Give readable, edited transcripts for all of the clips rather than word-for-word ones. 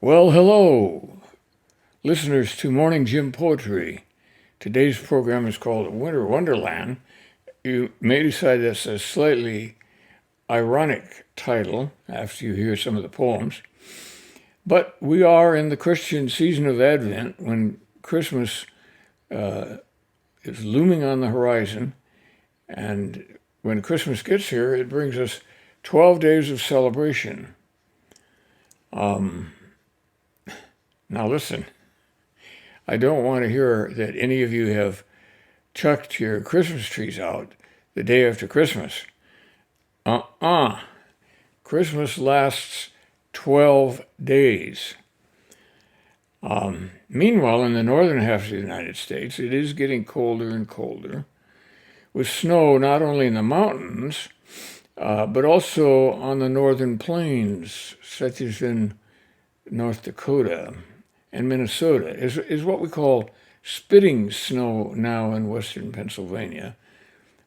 Well, hello, listeners to Morning Gym Poetry. Today's program is called Winter Wonderland. You may decide that's a slightly ironic title after you hear some of the poems, but we are in the Christian season of Advent when Christmas is looming on the horizon, and when Christmas gets here, it brings us 12 days of celebration. Now listen, I don't want to hear that any of you have chucked your Christmas trees out the day after Christmas. Christmas lasts 12 days. Meanwhile, in the northern half of the United States, it is getting colder and colder, with snow not only in the mountains, but also on the northern plains, such as in North Dakota and Minnesota, is what we call spitting snow now in western Pennsylvania.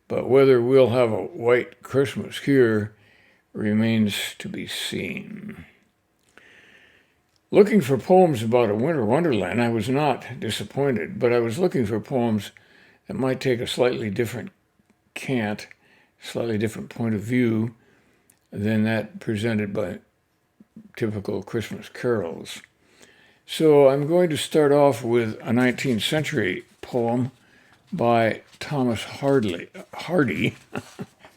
But whether we'll have a white Christmas here remains to be seen. Looking for poems about a winter wonderland, I was not disappointed, but I was looking for poems that might take a slightly different cant, slightly different point of view than that presented by typical Christmas carols. So I'm going to start off with a 19th century poem by Thomas Hardy.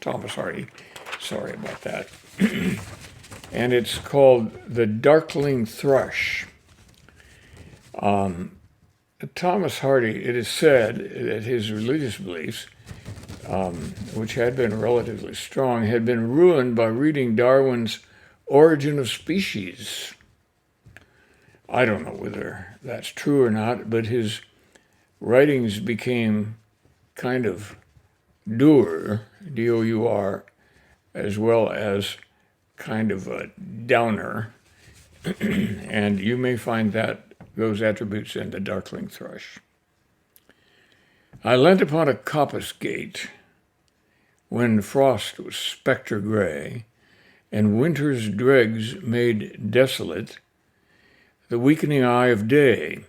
Thomas Hardy, sorry about that. And it's called The Darkling Thrush. Thomas Hardy, it is said that his religious beliefs, which had been relatively strong, had been ruined by reading Darwin's Origin of Species. I don't know whether that's true or not, but his writings became kind of dour, D-O-U-R, as well as kind of a downer. And you may find those attributes in The Darkling Thrush. I leant upon a coppice gate when frost was spectre gray, and winter's dregs made desolate the weakening eye of day.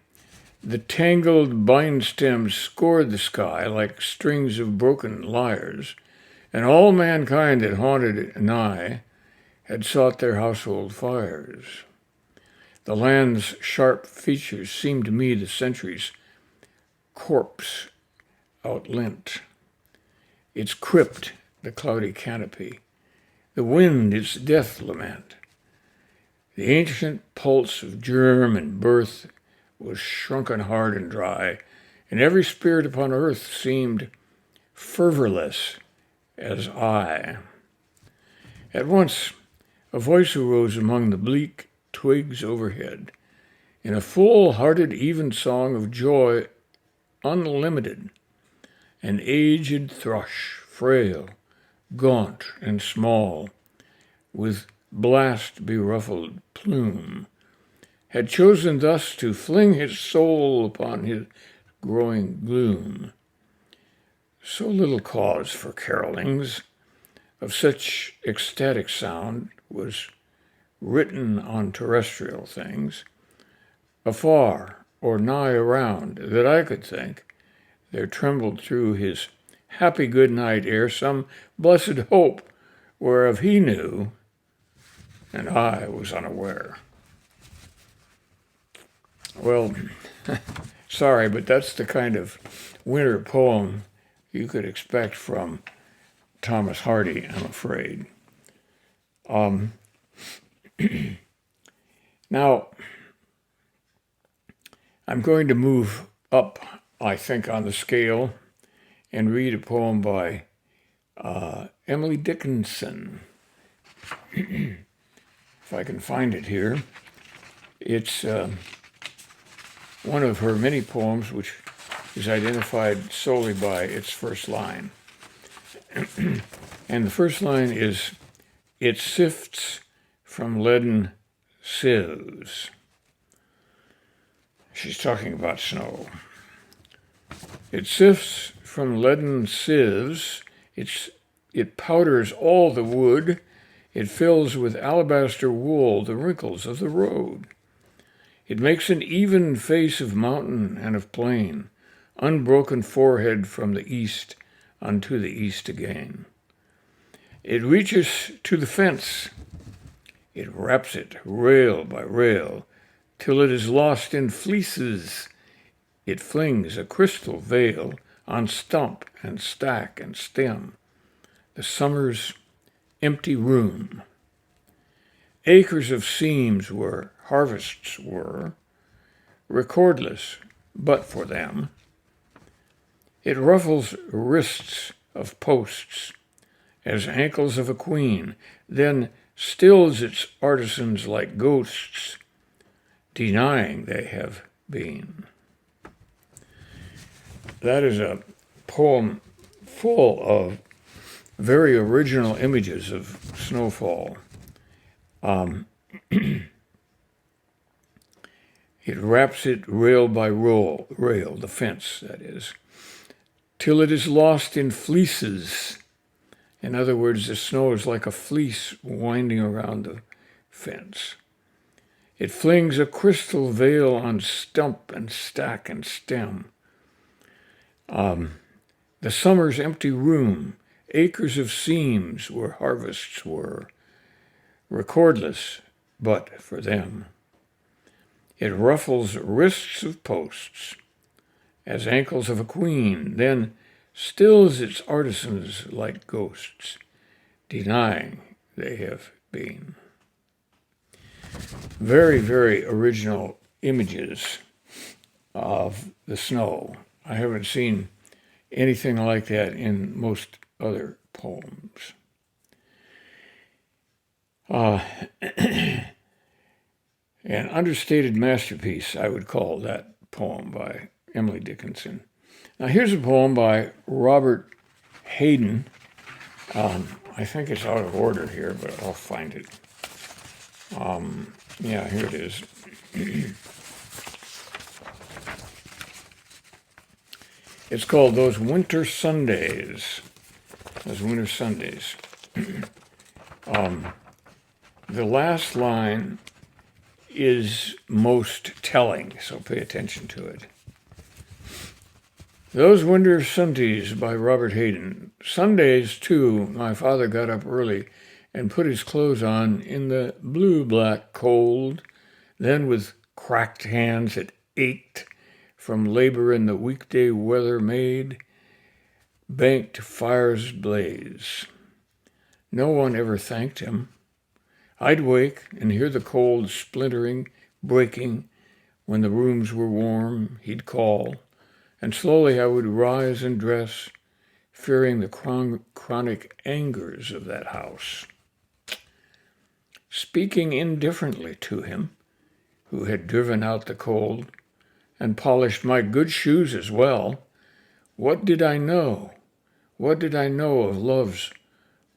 The tangled bind stems scored the sky like strings of broken lyres, and all mankind that haunted nigh had sought their household fires. The land's sharp features seemed to me the century's corpse outlent, its crypt the cloudy canopy, the wind its death lament. The ancient pulse of germ and birth was shrunken hard and dry, and every spirit upon earth seemed fervorless as I. At once a voice arose among the bleak twigs overhead, in a full-hearted even song of joy unlimited. An aged thrush, frail, gaunt and small, with blast-beruffled plume, had chosen thus to fling his soul upon his growing gloom. So little cause for carolings of such ecstatic sound was written on terrestrial things, afar or nigh around, that I could think there trembled through his happy good night air some blessed hope whereof he knew, and I was unaware. Well, sorry, but that's the kind of winter poem you could expect from Thomas Hardy, I'm afraid. Now, I'm going to move up, I think, on the scale and read a poem by Emily Dickinson. If I can find it here. It's one of her many poems, which is identified solely by its first line. And the first line is, "It sifts from leaden sieves." She's talking about snow. It sifts from leaden sieves, it powders all the wood, it fills with alabaster wool the wrinkles of the road. It makes an even face of mountain and of plain, unbroken forehead from the east unto the east again. It reaches to the fence. It wraps it rail by rail, till it is lost in fleeces. It flings a crystal veil on stump and stack and stem, the summer's empty room. Acres of seams where harvests were, recordless but for them. It ruffles wrists of posts as ankles of a queen, then stills its artisans like ghosts, denying they have been. That is a poem full of very original images of snowfall. It wraps it rail by rail, the fence, that is, till it is lost in fleeces. In other words, the snow is like a fleece winding around the fence. It flings a crystal veil on stump and stack and stem. The summer's empty room, acres of seams where harvests were, recordless but for them. It ruffles wrists of posts as ankles of a queen, then stills its artisans like ghosts, denying they have been. Very, very original images of the snow. I haven't seen anything like that in most other poems. An understated masterpiece, I would call that poem by Emily Dickinson. Now here's a poem by Robert Hayden. I think it's out of order here, but I'll find it. Yeah, here it is. It's called Those Winter Sundays. Those Winter Sundays. The last line is most telling, so pay attention to it. Those Winter Sundays by Robert Hayden. Sundays, too, my father got up early and put his clothes on in the blue-black cold. Then with cracked hands it ached from labor in the weekday weather made, banked fires blaze. No one ever thanked him. I'd wake and hear the cold splintering, breaking. When the rooms were warm, he'd call, and slowly I would rise and dress, fearing the chronic angers of that house. Speaking indifferently to him, who had driven out the cold and polished my good shoes as well, what did I know? What did I know of love's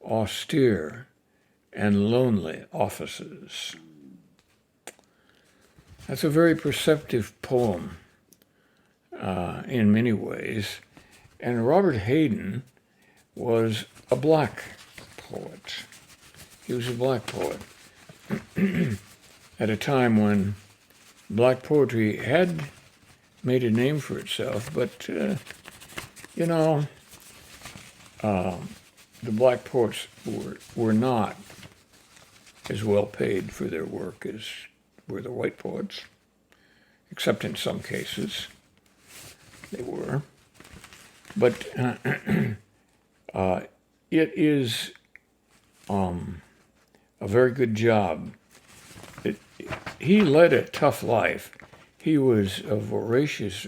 austere and lonely offices? That's a very perceptive poem in many ways. And Robert Hayden was a black poet. He was a black poet at a time when black poetry had made a name for itself, but, the black poets were not as well paid for their work as were the white poets, except in some cases they were. But it is a very good job. He led a tough life. He was a voracious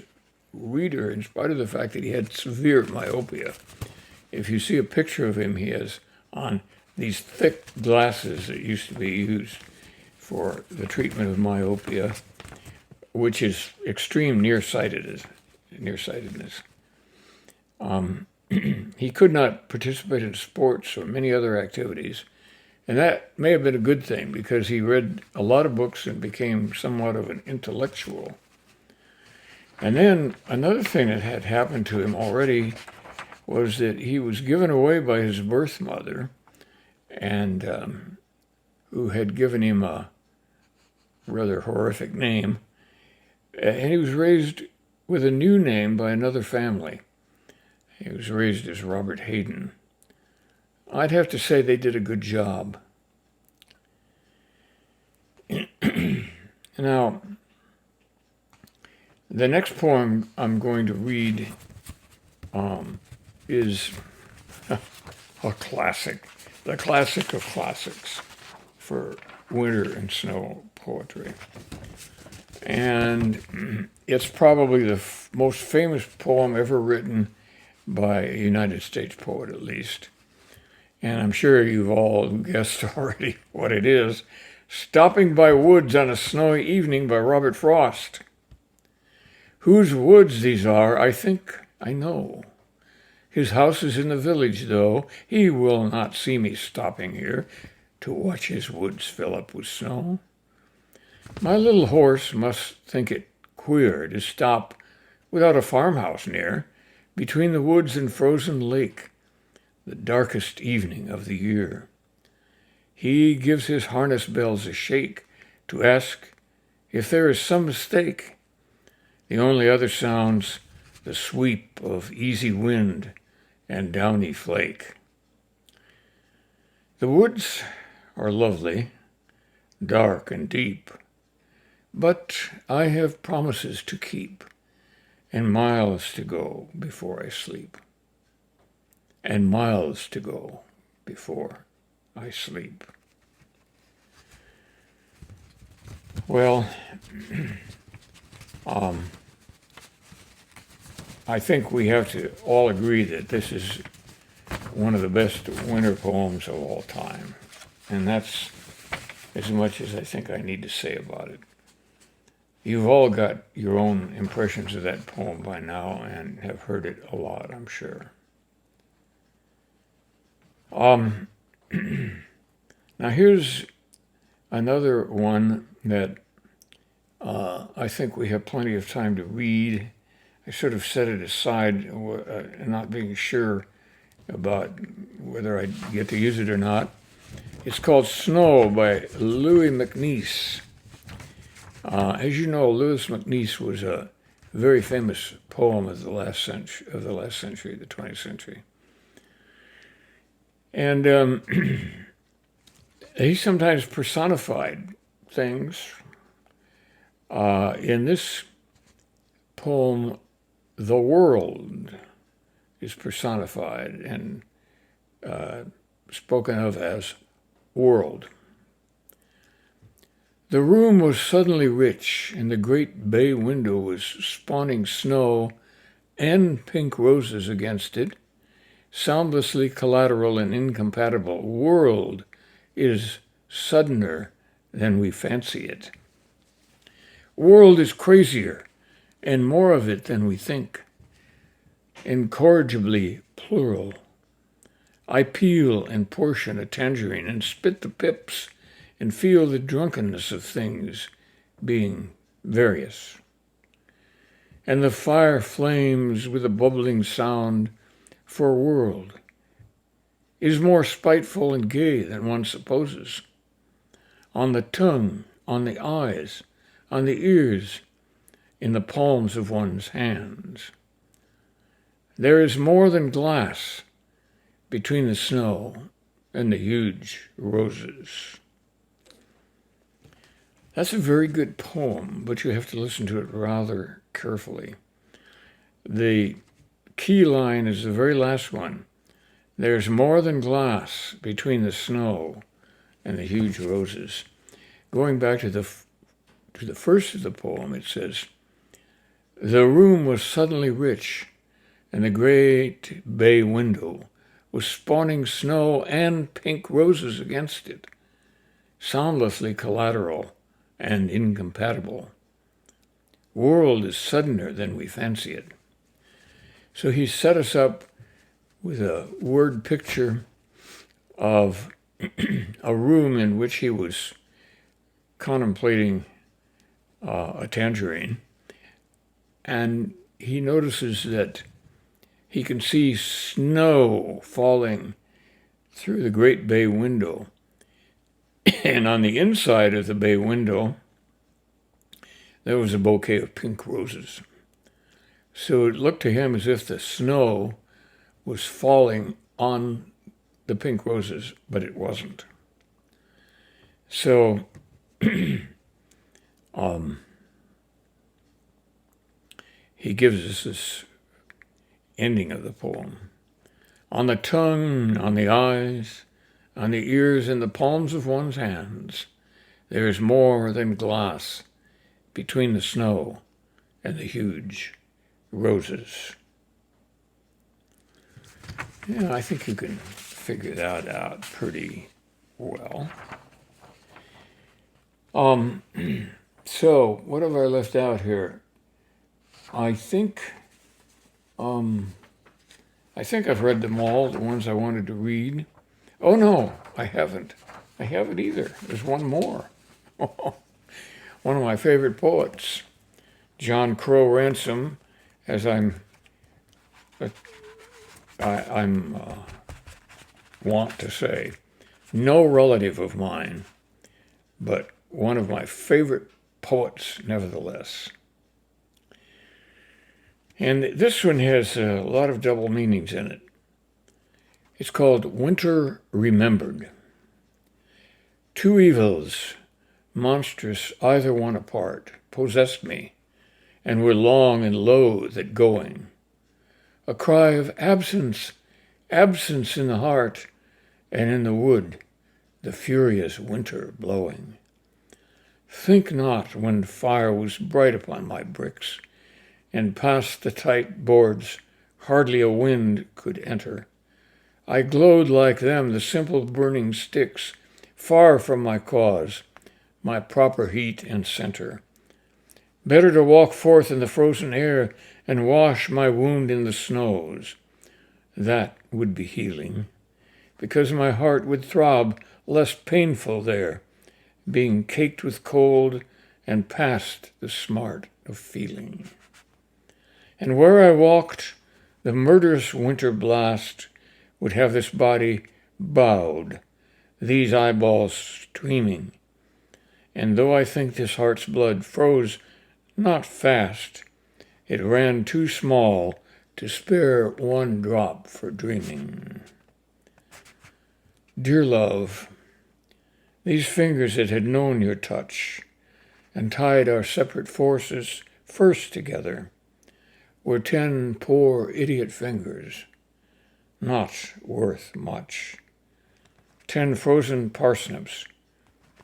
reader in spite of the fact that he had severe myopia. If you see a picture of him, he has on these thick glasses that used to be used for the treatment of myopia, which is extreme nearsightedness. He could not participate in sports or many other activities, and that may have been a good thing because he read a lot of books and became somewhat of an intellectual. And then another thing that had happened to him already was that he was given away by his birth mother, and who had given him a rather horrific name, And he was raised with a new name by another family. He was raised as Robert Hayden. I'd have to say they did a good job. Now, the next poem I'm going to read is a classic, the classic of classics for winter and snow poetry. And it's probably the most famous poem ever written by a United States poet, at least. And I'm sure you've all guessed already what it is. Stopping by Woods on a Snowy Evening by Robert Frost. Whose woods these are, I think I know. His house is in the village, though. He will not see me stopping here to watch his woods fill up with snow. My little horse must think it queer to stop without a farmhouse near, between the woods and frozen lake, the darkest evening of the year. He gives his harness bells a shake to ask if there is some mistake. The only other sounds the sweep of easy wind and downy flake. The woods are lovely, dark and deep, but I have promises to keep and miles to go before I sleep. And miles to go before I sleep. Well, I think we have to all agree that this is one of the best winter poems of all time. And that's as much as I think I need to say about it. You've all got your own impressions of that poem by now and have heard it a lot, I'm sure. Now here's another one that I think we have plenty of time to read. I sort of set it aside, not being sure about whether I'd get to use it or not. It's called Snow by Louis MacNeice. As you know, Louis MacNeice was a very famous poem of the last century, the 20th century. And he sometimes personified things. In this poem, the world is personified and spoken of as world. The room was suddenly rich, and the great bay window was spawning snow and pink roses against it, soundlessly collateral and incompatible. World is suddener than we fancy it. World is crazier and more of it than we think, incorrigibly plural. I peel and portion a tangerine and spit the pips and feel the drunkenness of things being various. And the fire flames with a bubbling sound, for world is more spiteful and gay than one supposes. On the tongue, on the eyes, on the ears, in the palms of one's hands. There is more than glass between the snow and the huge roses. That's a very good poem, but you have to listen to it rather carefully. The key line is the very last one. There's more than glass between the snow and the huge roses. Going back to the first of the poem, it says, the room was suddenly rich, and the great bay window was spawning snow and pink roses against it, soundlessly collateral and incompatible. World is suddener than we fancy it. So he set us up with a word picture of a room in which he was contemplating a tangerine, and he notices that he can see snow falling through the great bay window. And on the inside of the bay window, there was a bouquet of pink roses. So it looked to him as if the snow was falling on the pink roses, but it wasn't. So he gives us this ending of the poem. On the tongue, on the eyes, on the ears, and the palms of one's hands, there is more than glass between the snow and the huge roses. Yeah, I think you can figure that out pretty well. So what have I left out here? I think I've read them all, the ones I wanted to read. Oh no, I haven't. I haven't either. There's one more. One of my favorite poets, John Crowe Ransom, as I'm wont to say, no relative of mine, but one of my favorite poets nevertheless. And this one has a lot of double meanings in it. It's called Winter Remembered. Two evils, monstrous either one apart, possessed me, and were long and loath at going. A cry of absence, absence in the heart, and in the wood, the furious winter blowing. Think not when fire was bright upon my bricks, and past the tight boards hardly a wind could enter. I glowed like them, the simple burning sticks, far from my cause, my proper heat and center. Better to walk forth in the frozen air and wash my wound in the snows. That would be healing, because my heart would throb less painful there, being caked with cold and past the smart of feeling. And where I walked, the murderous winter blast would have this body bowed, these eyeballs streaming. And though I think this heart's blood froze not fast, it ran too small to spare one drop for dreaming. Dear love, these fingers that had known your touch and tied our separate forces first together were 10 poor idiot fingers, not worth much. 10 frozen parsnips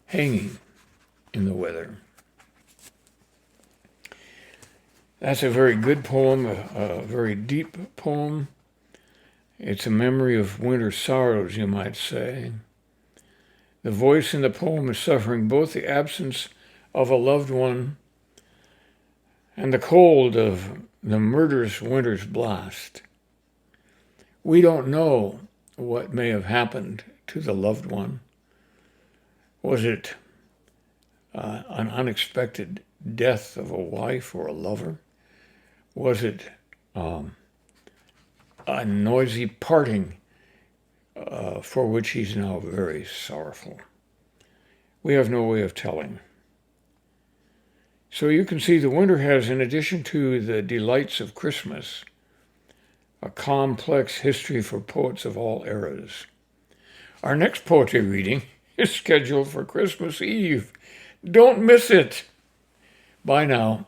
hanging in the weather. That's a very good poem, a very deep poem. It's a memory of winter sorrows, you might say. The voice in the poem is suffering both the absence of a loved one and the cold of the murderous winter's blast. We don't know what may have happened to the loved one. Was it an unexpected death of a wife or a lover? Was it a noisy parting for which he's now very sorrowful? We have no way of telling. So you can see the winter has, in addition to the delights of Christmas, a complex history for poets of all eras. Our next poetry reading is scheduled for Christmas Eve. Don't miss it. Bye now.